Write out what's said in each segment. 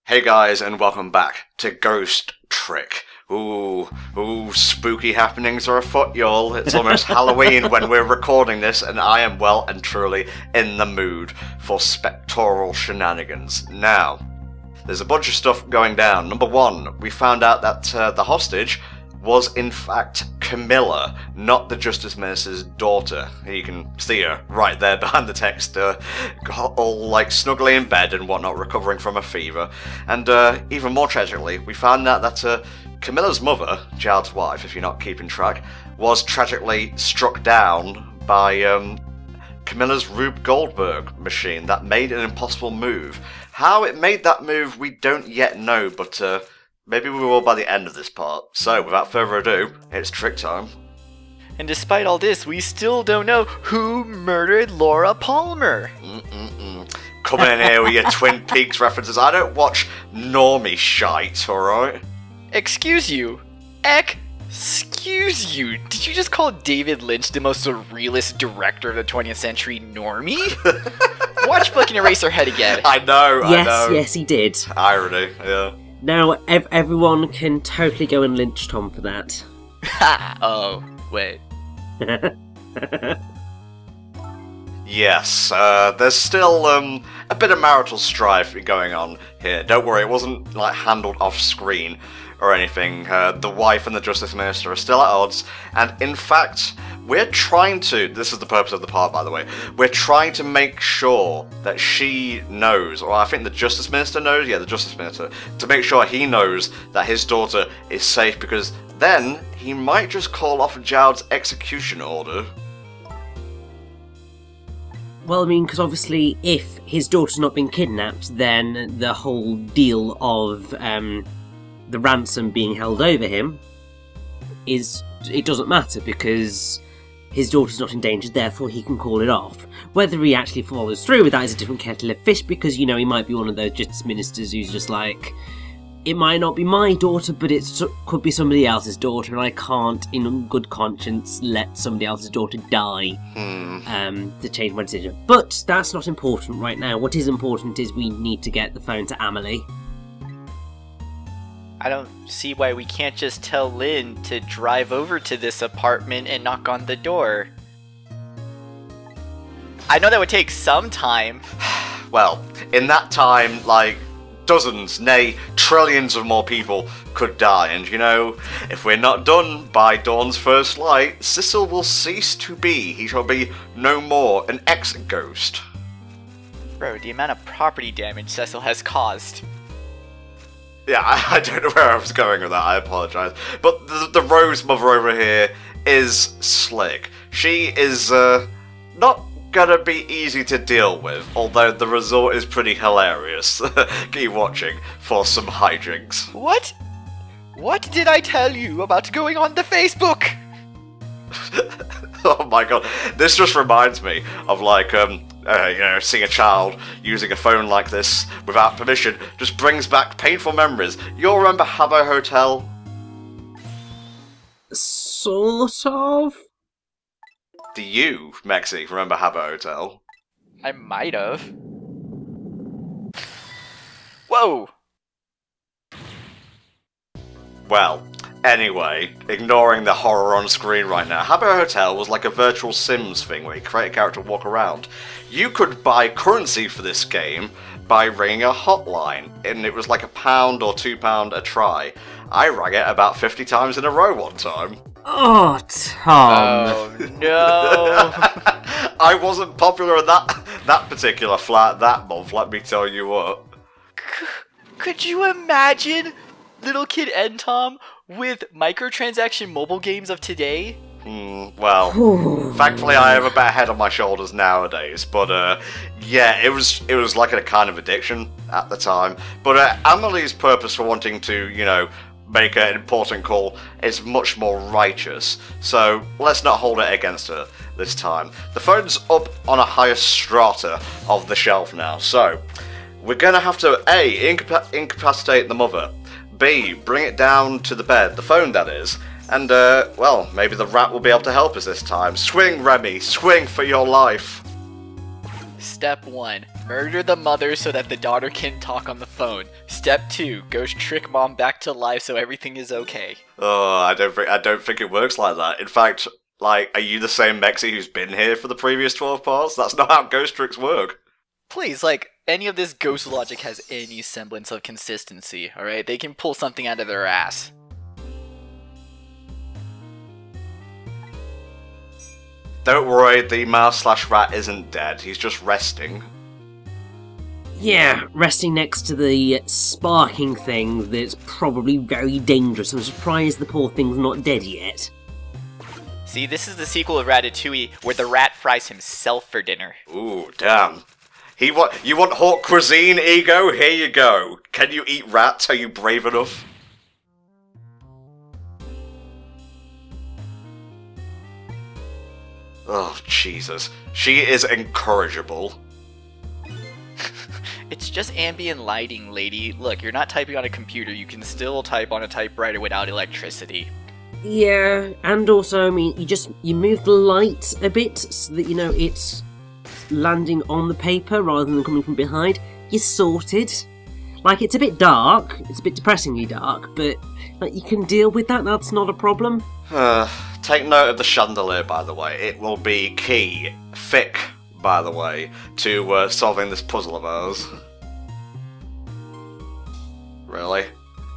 Hey guys, and welcome back to Ghost Trick. Ooh, spooky happenings are afoot, y'all. It's almost Halloween when we're recording this, and I am well and truly in the mood for spectral shenanigans. Now, there's a bunch of stuff going down. Number one, we found out that the hostage was in fact Camilla, not the Justice Minister's daughter. You can see her right there behind the text, all like snugly in bed and whatnot, recovering from a fever. And even more tragically, we found out that Camilla's mother, Jared's wife, if you're not keeping track, was tragically struck down by Camilla's Rube Goldberg machine that made an impossible move. How it made that move, we don't yet know, but maybe we will by the end of this part. So, without further ado, it's trick time. And despite all this, we still don't know who murdered Laura Palmer. Coming in here with your Twin Peaks references. I don't watch normie shite, alright? Excuse you. Excuse you. Did you just call David Lynch the most surrealist director of the 20th century normie? Watch fucking Eraserhead again. I know. Yes, he did. Irony, yeah. Now, everyone can totally go and lynch Tom for that. Ha! Oh, wait. Yes, there's still a bit of marital strife going on here. Don't worry, it wasn't like handled off screen or anything. The wife and the Justice Minister are still at odds, and in fact, we're trying to, this is the purpose of the part by the way, we're trying to make sure that she knows, or I think the Justice Minister knows, yeah, the Justice Minister, to make sure he knows that his daughter is safe, because then he might just call off Jared's execution order. Well, I mean, because obviously, if his daughter's not been kidnapped, then the whole deal of the ransom being held over him it doesn't matter, because his daughter's not endangered, therefore he can call it off. Whether he actually follows through with that is a different kettle of fish, because, you know, he might be one of those justice ministers who's just like, it might not be my daughter, but it could be somebody else's daughter, and I can't, in good conscience, let somebody else's daughter die to change my decision. But that's not important right now. What is important is we need to get the phone to Amelie. I don't see why we can't just tell Lynn to drive over to this apartment and knock on the door. I know that would take some time. Well, in that time, like, dozens, nay, trillions of more people could die, and you know, if we're not done by dawn's first light, Cecil will cease to be. He shall be no more an ex-ghost. Bro, the amount of property damage Cecil has caused. Yeah, I don't know where I was going with that, I apologise. But the Rose mother over here is slick. She is not gonna be easy to deal with, although the result is pretty hilarious. Keep watching for some hijinks. What? What did I tell you about going on the Facebook? Oh my god, this just reminds me of like, you know, seeing a child using a phone like this without permission just brings back painful memories. You'll remember Habbo Hotel? Sort of? Do you, Mexi, remember Habbo Hotel? I might have. Whoa! Well, anyway, ignoring the horror on screen right now, Habbo Hotel was like a virtual Sims thing where you create a character and walk around. You could buy currency for this game by ringing a hotline, and it was like £1 or £2 a try. I rang it about 50 times in a row one time. Oh, Tom. Oh, no. I wasn't popular in that particular flat that month, let me tell you what. Could you imagine little kid and Tom with microtransaction mobile games of today? Well, thankfully I have a better head on my shoulders nowadays, but yeah, it was like a kind of addiction at the time. But Amelie's purpose for wanting to, you know, make an important call is much more righteous, so let's not hold it against her this time. The phone's up on a higher strata of the shelf now, so we're gonna have to A, incapacitate the mother, B, bring it down to the bed, the phone that is, and well, maybe the rat will be able to help us this time. Swing, Remy, swing for your life. Step 1. Murder the mother so that the daughter can talk on the phone. Step 2. Ghost trick mom back to life so everything is okay. Oh, I don't think it works like that. In fact, like, are you the same Mexi who's been here for the previous 12 parts? That's not how ghost tricks work. Please, like, any of this ghost logic has any semblance of consistency, alright? They can pull something out of their ass. Don't worry, the mouse/rat isn't dead. He's just resting. Yeah, resting next to the sparking thing that's probably very dangerous. I'm surprised the poor thing's not dead yet. See, this is the sequel of Ratatouille, where the rat fries himself for dinner. Ooh, damn. You want haute cuisine, Ego? Here you go. Can you eat rats? Are you brave enough? Oh, Jesus. She is incorrigible. It's just ambient lighting, lady. Look, you're not typing on a computer. You can still type on a typewriter without electricity. Yeah, and also, I mean, you move the light a bit so that, you know, it's landing on the paper rather than coming from behind. You're sorted. Like, it's a bit dark. It's a bit depressingly dark, but like, you can deal with that. That's not a problem. Take note of the chandelier, by the way. It will be key, thick, by the way, to solving this puzzle of ours. Really?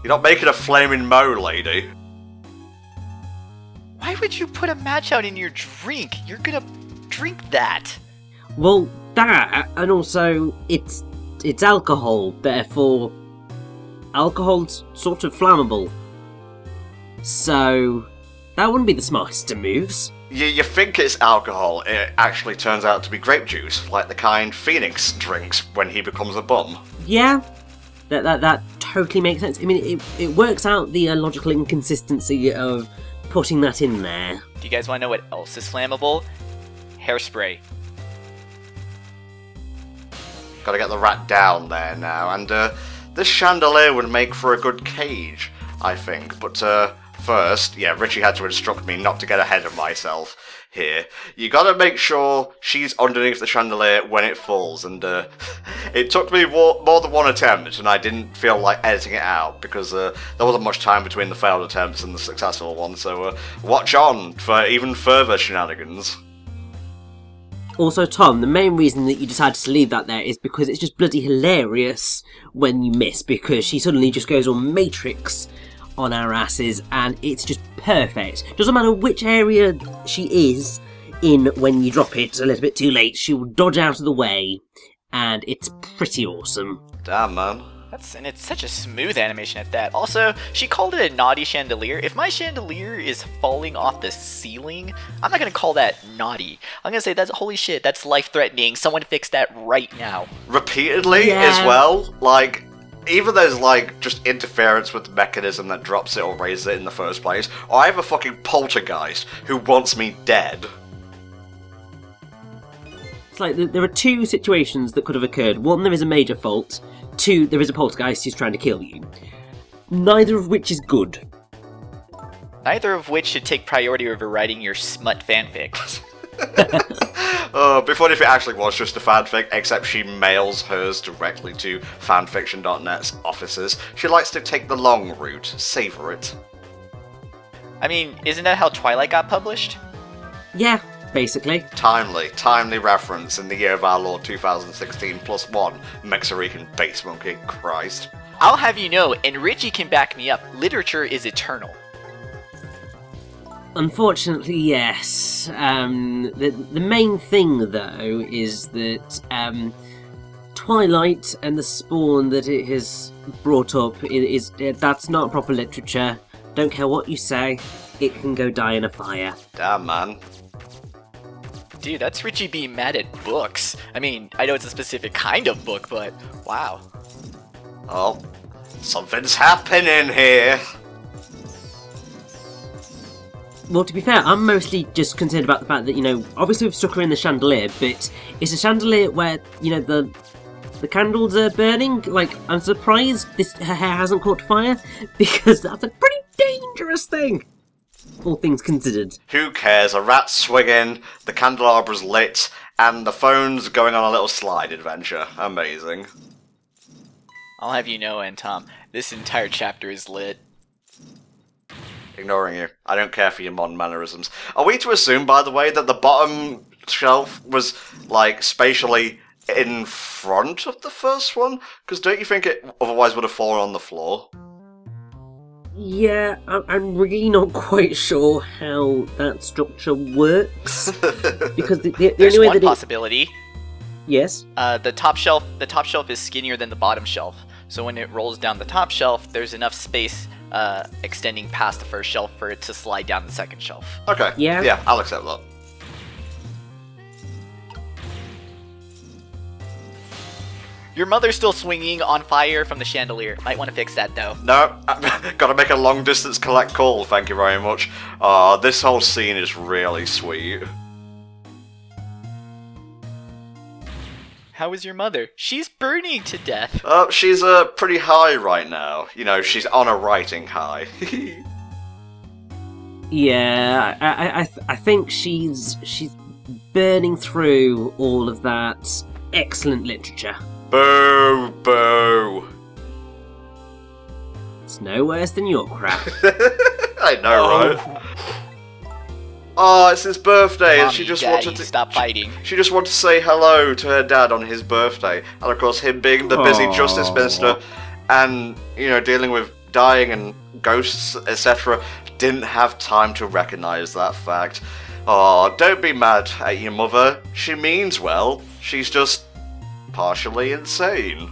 You're not making a flaming mo, lady. Why would you put a match out in your drink? You're gonna drink that. Well, that, and also, it's alcohol, therefore, alcohol's sort of flammable. So, that wouldn't be the smartest of moves. You think it's alcohol, it actually turns out to be grape juice, like the kind Phoenix drinks when he becomes a bum. Yeah, that totally makes sense. I mean, it works out the logical inconsistency of putting that in there. Do you guys want to know what else is flammable? Hairspray. Gotta get the rat down there now, and this chandelier would make for a good cage, I think. But first, yeah, Richie had to instruct me not to get ahead of myself here. You gotta make sure she's underneath the chandelier when it falls, and it took me more than one attempt, and I didn't feel like editing it out, because there wasn't much time between the failed attempts and the successful one, so watch on for even further shenanigans. Also, Tom, the main reason that you decided to leave that there is because it's just bloody hilarious when you miss, because she suddenly just goes all Matrix on our asses, and it's just perfect. Doesn't matter which area she is in when you drop it a little bit too late, she will dodge out of the way, and it's pretty awesome. Damn, man. And it's such a smooth animation at that. Also, she called it a naughty chandelier. If my chandelier is falling off the ceiling, I'm not gonna call that naughty. I'm gonna say that's holy shit, that's life-threatening. Someone fix that right now. Repeatedly as well? Like, either there's like just interference with the mechanism that drops it or raises it in the first place, or I have a fucking poltergeist who wants me dead. It's like there are two situations that could have occurred. One, there is a major fault. Two, there is a poltergeist who's trying to kill you. Neither of which is good. Neither of which should take priority over writing your smut fanfic. Before if it actually was just a fanfic, except she mails hers directly to fanfiction.net's offices. She likes to take the long route, savor it. I mean, isn't that how Twilight got published? Yeah, basically. Timely reference in the year of our Lord 2016 +1, Mexican base monkey, Christ. I'll have you know, and Richie can back me up, literature is eternal. Unfortunately, yes. The main thing, though, is that Twilight and the spawn that it has brought up that's not proper literature. Don't care what you say, it can go die in a fire. Damn, man. Dude, that's Richie being mad at books. I mean, I know it's a specific kind of book, but wow. Oh, something's happening here. Well, to be fair, I'm mostly just concerned about the fact that, you know, obviously we've stuck her in the chandelier, but it's a chandelier where, you know, the candles are burning. Like, I'm surprised her hair hasn't caught fire, because that's a pretty dangerous thing, all things considered. Who cares? A rat's swinging, the candelabra's lit, and the phone's going on a little slide adventure. Amazing. I'll have you know, Tom, this entire chapter is lit. Ignoring you. I don't care for your modern mannerisms. Are we to assume, by the way, that the bottom shelf was, like, spatially in front of the first one? Because don't you think it otherwise would have fallen on the floor? Yeah, I'm really not quite sure how that structure works. Because the There's only way one that possibility. Yes? The top shelf is skinnier than the bottom shelf. So when it rolls down the top shelf, there's enough space extending past the first shelf for it to slide down the second shelf. Okay. Yeah. Yeah, I'll accept that. Your mother's still swinging on fire from the chandelier. Might want to fix that, though. No, gotta make a long distance collect call, thank you very much. This whole scene is really sweet. How is your mother? She's burning to death. She's pretty high right now. You know, she's on a writing high. Yeah, I think she's burning through all of that excellent literature. Boo, boo. It's no worse than your crap. I know, right? Oh, it's his birthday, and Mommy, she just Daddy, wanted to stop fighting. She just wanted to say hello to her dad on his birthday, and of course, him being the busy justice minister, and you know, dealing with dying and ghosts, etc., didn't have time to recognise that fact. Oh, don't be mad at your mother. She means well. She's just partially insane.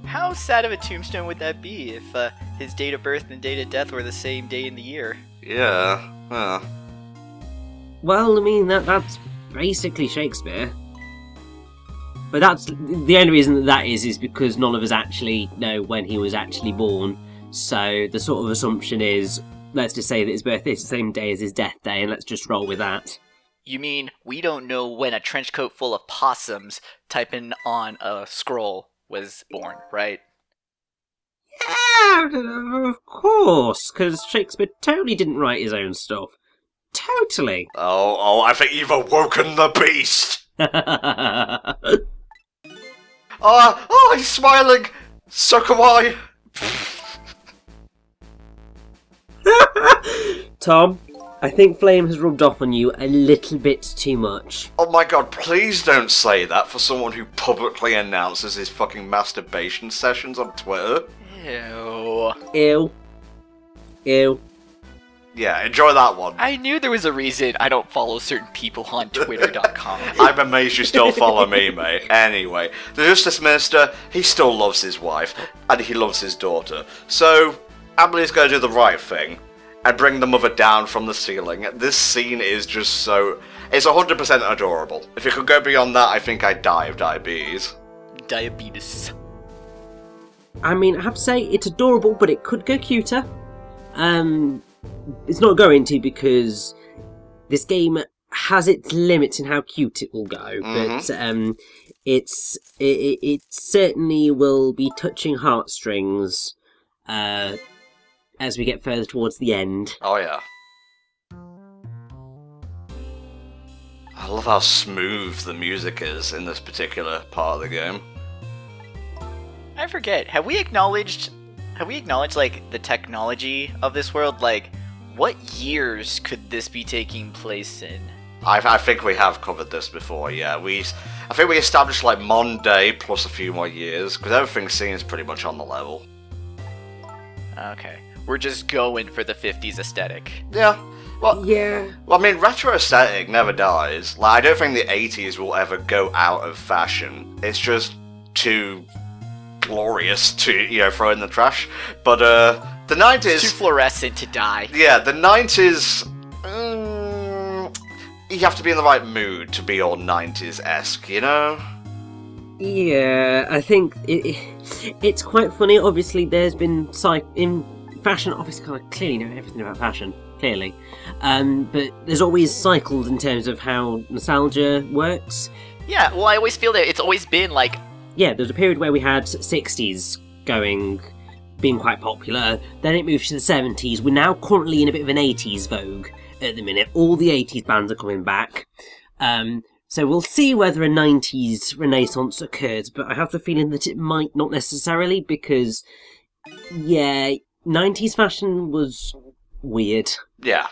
How sad of a tombstone would that be if his date of birth and date of death were the same day in the year? Yeah. Well, I mean, that's basically Shakespeare. But that's the only reason that is because none of us actually know when he was actually born. So the sort of assumption is, let's just say that his birthday is the same day as his death day, and let's just roll with that. You mean we don't know when a trench coat full of possums typing on a scroll was born, right? Yeah, of course, because Shakespeare totally didn't write his own stuff. Totally. Oh, I think you've awoken the beast! Oh, he's smiling! So am I! Tom, I think Flame has rubbed off on you a little bit too much. Oh my god, please don't say that for someone who publicly announces his fucking masturbation sessions on Twitter. Ew. Ew. Ew. Yeah, enjoy that one. I knew there was a reason I don't follow certain people on Twitter.com. I'm amazed you still follow me, mate. Anyway, the Justice Minister, he still loves his wife, and he loves his daughter. So, Emily's gonna do the right thing, and bring the mother down from the ceiling. This scene is just so... It's 100% adorable. If it could go beyond that, I think I'd die of diabetes. Diabetes. I mean, I have to say, it's adorable, but it could go cuter. It's not going to because this game has its limits in how cute it will go. But it certainly will be touching heartstrings as we get further towards the end. Oh yeah. I love how smooth the music is in this particular part of the game. I forget. Have we acknowledged like the technology of this world? Like, what years could this be taking place in? I think we have covered this before. Yeah, I think we established like modern day plus a few more years because everything seems pretty much on the level. Okay, we're just going for the 50s aesthetic. Yeah. Well, yeah. Well, I mean, retro aesthetic never dies. Like, I don't think the 80s will ever go out of fashion. It's just too glorious to, you know, throw in the trash. But the 90s... It's too fluorescent to die. Yeah, the 90s... you have to be in the right mood to be all 90s-esque, you know? Yeah, I think it's quite funny. Obviously, there's been in fashion. Obviously, kind of clearly know everything about fashion, clearly, but there's always cycles in terms of how nostalgia works. Yeah, well, I always feel that it's always been like. Yeah, there's a period where we had 60s being quite popular. Then it moved to the 70s. We're now currently in a bit of an 80s vogue at the minute. All the 80s bands are coming back. So we'll see whether a 90s renaissance occurs, but I have the feeling that it might not necessarily, because, yeah, 90s fashion was weird. Yeah.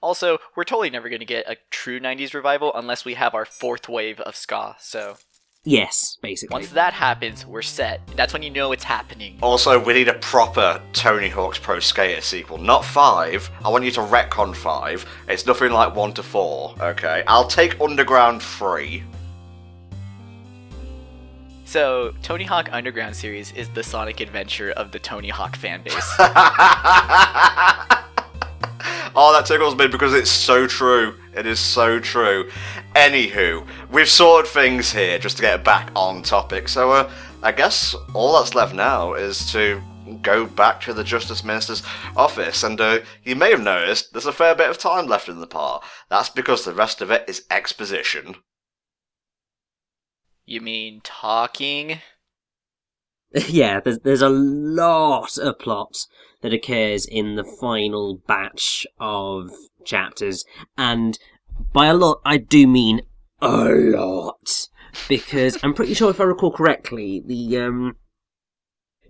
Also, we're totally never going to get a true 90s revival unless we have our fourth wave of ska, so... Yes, basically. Once that happens, we're set. That's when you know it's happening. Also, we need a proper Tony Hawk's Pro Skater sequel. Not 5. I want you to retcon 5. It's nothing like 1 to 4, okay? I'll take Underground 3. So, Tony Hawk Underground series is the Sonic Adventure of the Tony Hawk fanbase. Oh, that tickles me because it's so true. It is so true. Anywho, we've sorted things here just to get back on topic. So, I guess all that's left now is to go back to the Justice Minister's office. And you may have noticed there's a fair bit of time left in the part. That's because the rest of it is exposition. You mean talking? Yeah, there's a lot of plot that occurs in the final batch of chapters, and by a lot, I do mean a lot, because I'm pretty sure if I recall correctly, the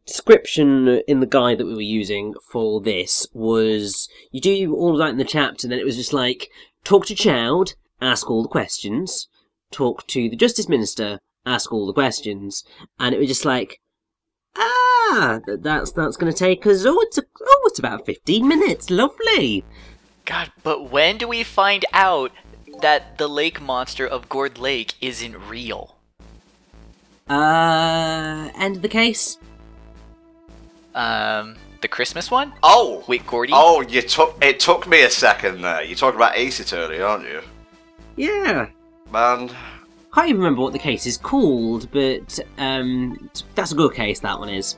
description in the guide that we were using for this was, you do all of that in the chapter, and then it was just like, talk to Child, ask all the questions, talk to the Justice Minister, ask all the questions, and it was just like, that's going to take us, it's about 15 minutes, lovely. God, but when do we find out that the lake monster of Gourd Lake isn't real? End of the case? The Christmas one? Oh! Wait, Gordy? Oh, it took me a second there. You talked about Ace Attorney, aren't you? Yeah. Man. Can't even remember what the case is called, but that's a good case, that one is.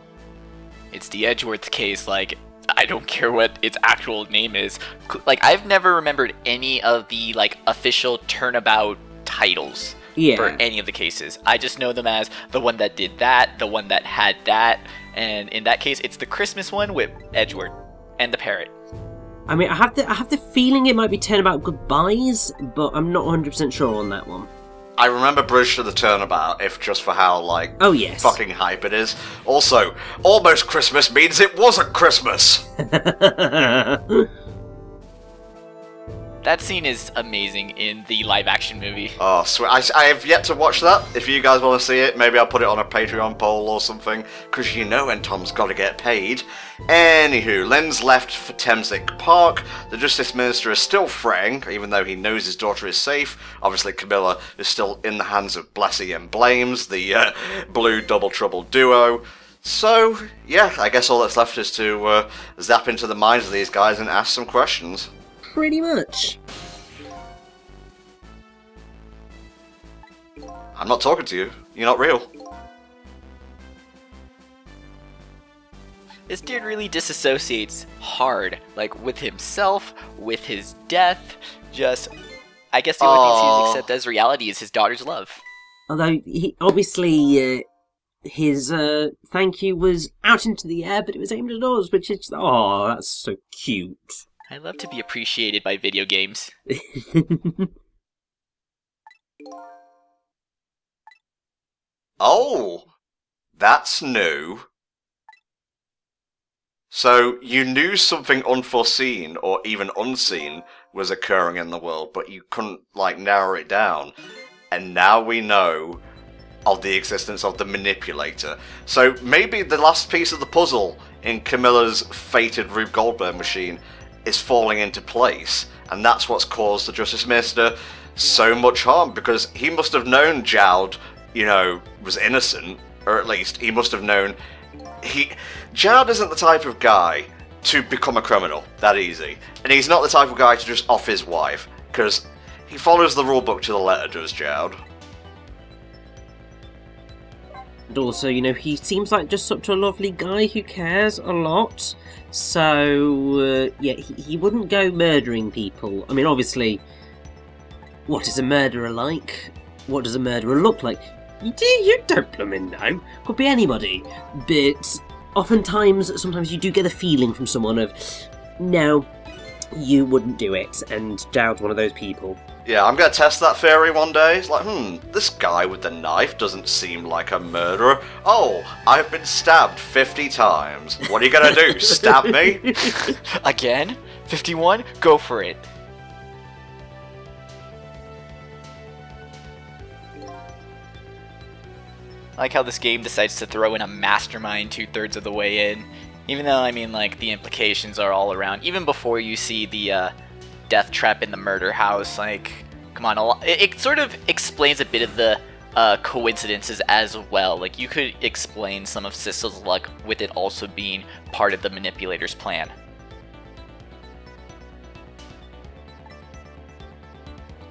It's the Edgeworth case, like, I don't care what its actual name is. Like, I've never remembered any of the, like, official turnabout titles for any of the cases. I just know them as the one that did that, the one that had that, and in that case, it's the Christmas one with Edgeworth and the parrot. I mean, I have the feeling it might be Turnabout Goodbyes, but I'm not 100% sure on that one. I remember Bridge to the Turnabout, if just for how, like, oh, yes, fucking hype it is. Also, almost Christmas means it wasn't Christmas! That scene is amazing in the live-action movie. Oh, sweet. I have yet to watch that. If you guys want to see it, maybe I'll put it on a Patreon poll or something, because you know when Tom's got to get paid. Anywho, Lynn's left for Thameslink Park. The Justice Minister is still fretting, even though he knows his daughter is safe. Obviously, Camilla is still in the hands of Blessy and Blames, the blue double trouble duo. So, yeah, I guess all that's left is to zap into the minds of these guys and ask some questions. Pretty much. I'm not talking to you. You're not real. This dude really disassociates hard, like with himself, with his death, just... I guess the only thing he's accept as reality is his daughter's love. Although, obviously, his thank you was out into the air, but it was aimed at us, which is... Oh, that's so cute. I love to be appreciated by video games. Oh, that's new. So, you knew something unforeseen, or even unseen, was occurring in the world, but you couldn't, like, narrow it down. And now we know of the existence of the Manipulator. So, maybe the last piece of the puzzle in Camilla's fated Rube Goldberg machine is falling into place, and that's what's caused the Justice Minister so much harm, because he must have known Jowd, you know, was innocent, or at least he must have known Jowd isn't the type of guy to become a criminal that easy, and he's not the type of guy to just off his wife, because he follows the rulebook to the letter, does Jowd. And also, you know, he seems like just such a lovely guy who cares a lot. So, yeah, he wouldn't go murdering people. I mean, obviously, what is a murderer like? What does a murderer look like? You don't blooming know. Could be anybody. But oftentimes, sometimes you do get a feeling from someone of, no, you wouldn't do it. And Jowd's one of those people. Yeah, I'm gonna test that theory one day. It's like, this guy with the knife doesn't seem like a murderer. Oh, I've been stabbed 50 times. What are you gonna do, stab me? Again? 51? Go for it. I like how this game decides to throw in a mastermind 2/3 of the way in. Even though, I mean, like, the implications are all around. Even before you see the death trap in the murder house, like, come on, it sort of explains a bit of the coincidences as well. Like, you could explain some of Sissel's luck with it also being part of the Manipulator's plan.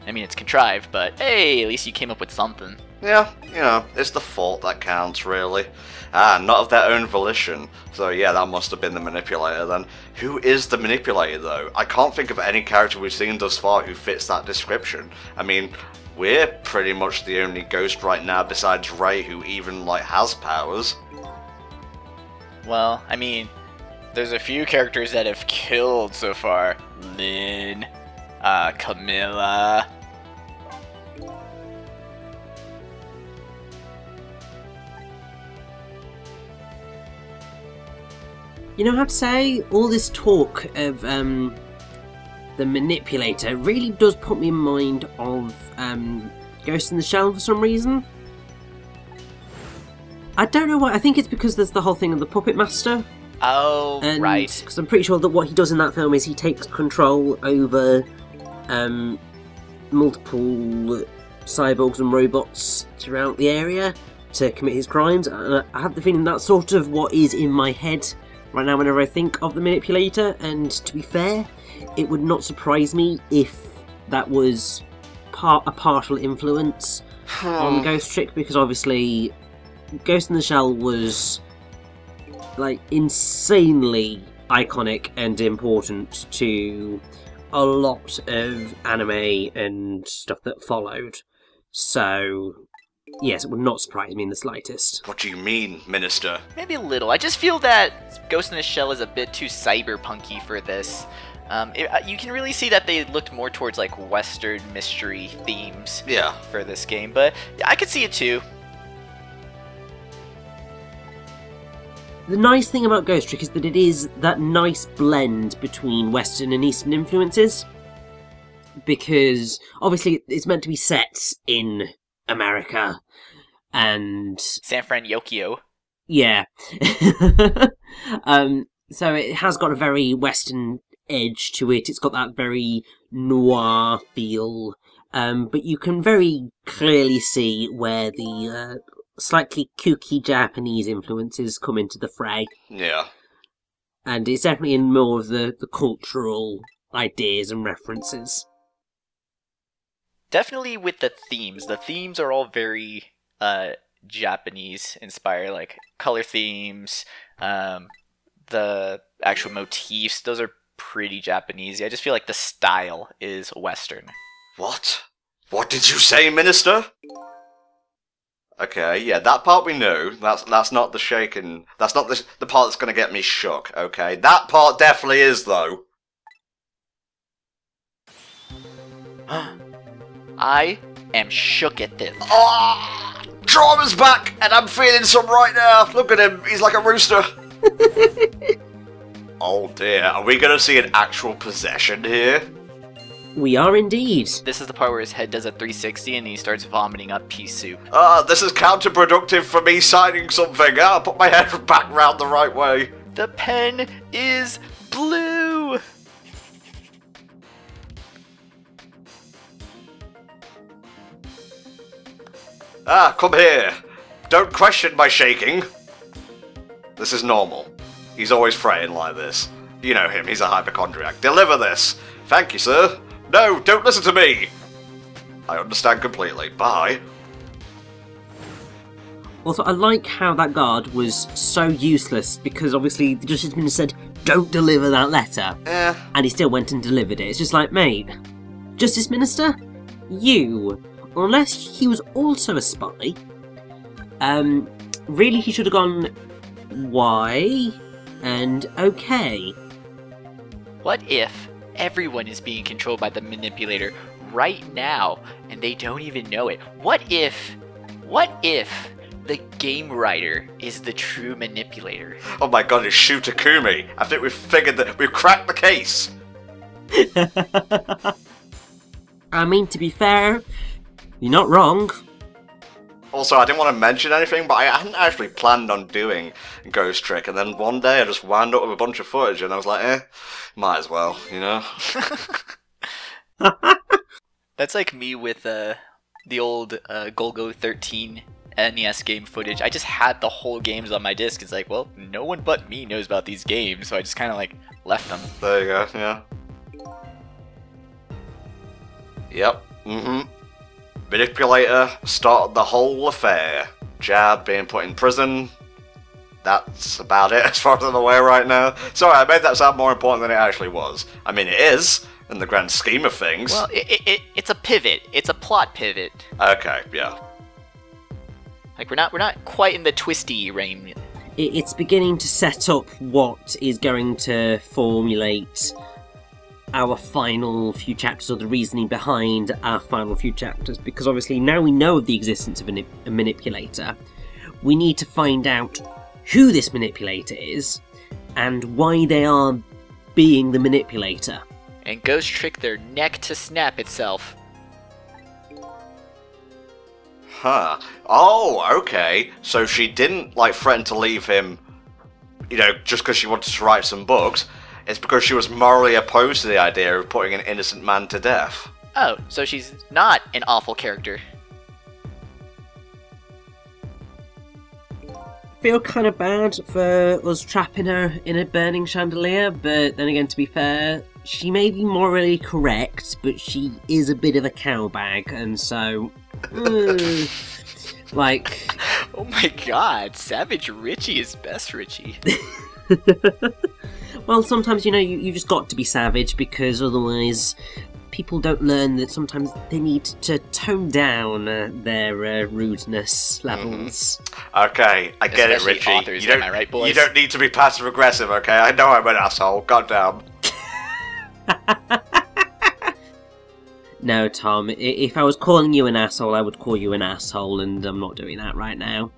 I mean, it's contrived, but hey, at least you came up with something. Yeah, you know, it's the thought that counts, really. Ah, not of their own volition. So yeah, that must have been the Manipulator then. Who is the Manipulator, though? I can't think of any character we've seen thus far who fits that description. I mean, we're pretty much the only ghost right now besides Ray who even, like, has powers. Well, I mean, there's a few characters that have killed so far. Lynn, Camilla. You know, I have to say, all this talk of the Manipulator really does put me in mind of Ghost in the Shell for some reason. I don't know why. I think it's because there's the whole thing of the Puppet Master. Oh, right. Because I'm pretty sure that what he does in that film is he takes control over multiple cyborgs and robots throughout the area to commit his crimes. And I have the feeling that's sort of what is in my head right now whenever I think of the Manipulator, and to be fair, it would not surprise me if that was a partial influence on Ghost Trick, because obviously Ghost in the Shell was, like, insanely iconic and important to a lot of anime and stuff that followed. So yes, it would not surprise me in the slightest. What do you mean, Minister? Maybe a little. I just feel that Ghost in the Shell is a bit too cyberpunky for this. You can really see that they looked more towards, like, Western mystery themes for this game, but yeah, I could see it too. The nice thing about Ghost Trick is that it is that nice blend between Western and Eastern influences, because obviously it's meant to be set in America, and San Francisco. Yeah. So it has got a very Western edge to it. It's got that very noir feel, but you can very clearly see where the slightly kooky Japanese influences come into the fray. Yeah. And it's definitely in more of the cultural ideas and references. Definitely with the themes. The themes are all very Japanese inspired, like color themes, the actual motifs, those are pretty Japanese. I just feel like the style is Western. What? What did you say, Minister? Okay, yeah, that part we know. That's not the shaking. That's not the part that's gonna get me shook. Okay, that part definitely is, though. I am shook at this. Ah, drama's back, and I'm feeling some right now. Look at him, he's like a rooster. Oh dear, are we gonna see an actual possession here? We are indeed. This is the part where his head does a 360 and he starts vomiting up pea soup. This is counterproductive for me signing something. I'll put my head back round the right way. The pen is blue! Come here. Don't question my shaking. This is normal. He's always fretting like this. You know him, he's a hypochondriac. Deliver this. Thank you, sir. No, don't listen to me. I understand completely. Bye. Also, I like how that guard was so useless, because obviously the Justice Minister said, don't deliver that letter. And he still went and delivered it. It's just like, mate, Justice Minister, you, unless he was also a spy, really he should have gone, why, and okay. What if everyone is being controlled by the Manipulator right now, and they don't even know it. What if the game writer is the true manipulator? Oh my god, it's Shu Takumi. I think we've cracked the case. I mean, to be fair, you're not wrong. Also, I didn't want to mention anything, but I hadn't actually planned on doing Ghost Trick, and then one day I just wound up with a bunch of footage, and I was like, might as well, you know? That's like me with the old Golgo 13 NES game footage. I just had the whole games on my disc. It's like, well, no one but me knows about these games, so I just kind of like left them. There you go, yeah. Yep, Manipulator started the whole affair. Jab being put in prison. That's about it as far as I'm aware right now. Sorry, I made that sound more important than it actually was. I mean, it is, in the grand scheme of things. Well, it's a pivot. It's a plot pivot. Okay, yeah. Like, we're not quite in the twisty realm. It's beginning to set up what is going to formulate our final few chapters, or the reasoning behind our final few chapters, because obviously now we know of the existence of a manipulator. We need to find out who this manipulator is and why they are being the manipulator. And Ghost Trick their neck to snap itself. Huh. Oh, okay. So she didn't, like, threaten to leave him, you know, just because she wanted to write some books. It's because she was morally opposed to the idea of putting an innocent man to death. Oh, so she's not an awful character. I feel kind of bad for us trapping her in a burning chandelier, but then again, to be fair, she may be morally correct, but she is a bit of a cowbag, and so... like... Oh my god, Savage Richie is best Richie. Well, sometimes, you know, you just got to be savage, because otherwise people don't learn that sometimes they need to tone down their rudeness levels. Okay, I get it, Especially Richie. authors, You don't, am I right, boys? you don't need to be passive aggressive, okay? I know I'm an asshole. Goddamn. No, Tom, if I was calling you an asshole, I would call you an asshole, and I'm not doing that right now.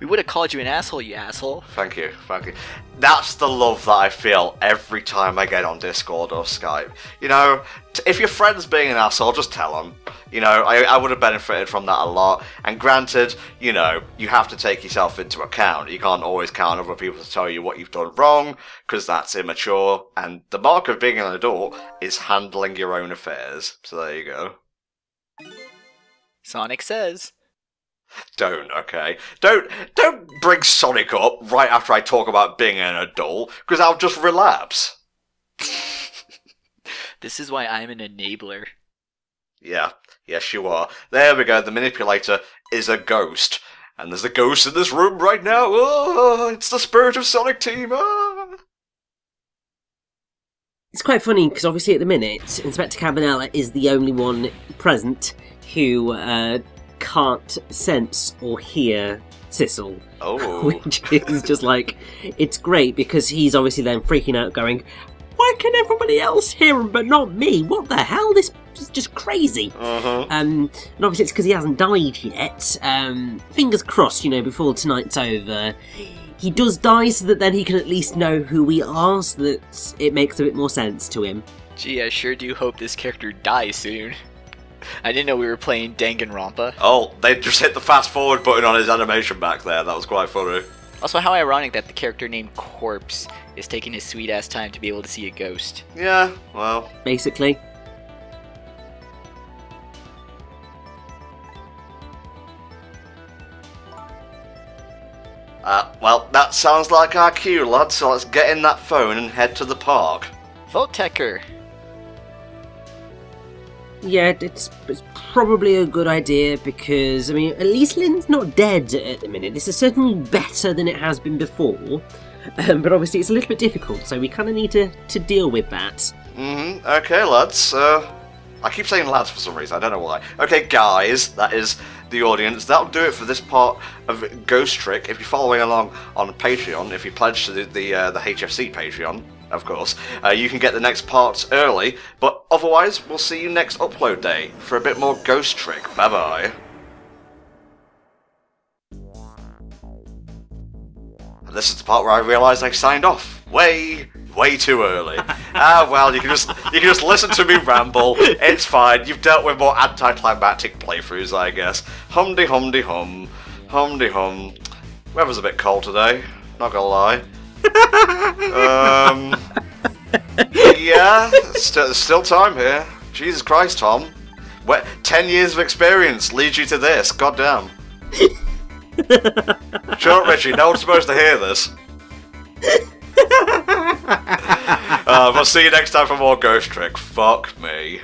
We would have called you an asshole, you asshole. Thank you, thank you. That's the love that I feel every time I get on Discord or Skype. You know, if your friend's being an asshole, just tell them. You know, I would have benefited from that a lot. And granted, you know, you have to take yourself into account. You can't always count on other people to tell you what you've done wrong, because that's immature. And the mark of being an adult is handling your own affairs. So there you go. Sonic says. Don't, okay? Don't bring Sonic up right after I talk about being an adult, because I'll just relapse. This is why I'm an enabler. Yeah, yes you are. There we go, the manipulator is a ghost. And there's a ghost in this room right now. Oh, it's the spirit of Sonic Team. Ah. It's quite funny, because obviously at the minute, Inspector Cabanela is the only one present who can't sense or hear Sissel. Oh. Which is just like, it's great, because he's obviously then freaking out going, why can everybody else hear him but not me? What the hell? This is just crazy. And obviously it's because he hasn't died yet. Fingers crossed, you know, before tonight's over, he does die so that then he can at least know who we are, so that it makes a bit more sense to him. Gee, I sure do hope this character dies soon. I didn't know we were playing Danganronpa. Oh, they just hit the fast forward button on his animation back there. That was quite funny. Also, how ironic that the character named Corpse is taking his sweet ass time to be able to see a ghost. Yeah, well. Basically. Well, that sounds like our cue, lad, so let's get in that phone and head to the park. Voltecker. Yeah, it's probably a good idea, because, I mean, at least Lynn's not dead at the minute. This is certainly better than it has been before, but obviously it's a little bit difficult, so we kind of need to deal with that. Okay, lads. I keep saying lads for some reason, I don't know why. Okay, guys, that is the audience. That'll do it for this part of Ghost Trick. If you're following along on Patreon, if you pledge to the HFC Patreon, of course, you can get the next parts early, but But otherwise, we'll see you next upload day for a bit more Ghost Trick. Bye bye. And this is the part where I realised I signed off way too early. Well, you can just listen to me ramble. It's fine. You've dealt with more anticlimactic playthroughs, I guess. Humdy humdy hum, humdy hum. Weather's a bit cold today. Not gonna lie. Yeah, still time here. Jesus Christ, Tom. 10 years of experience leads you to this. Goddamn. Shut up, Richie. No one's supposed to hear this. We'll see you next time for more Ghost Trick. Fuck me.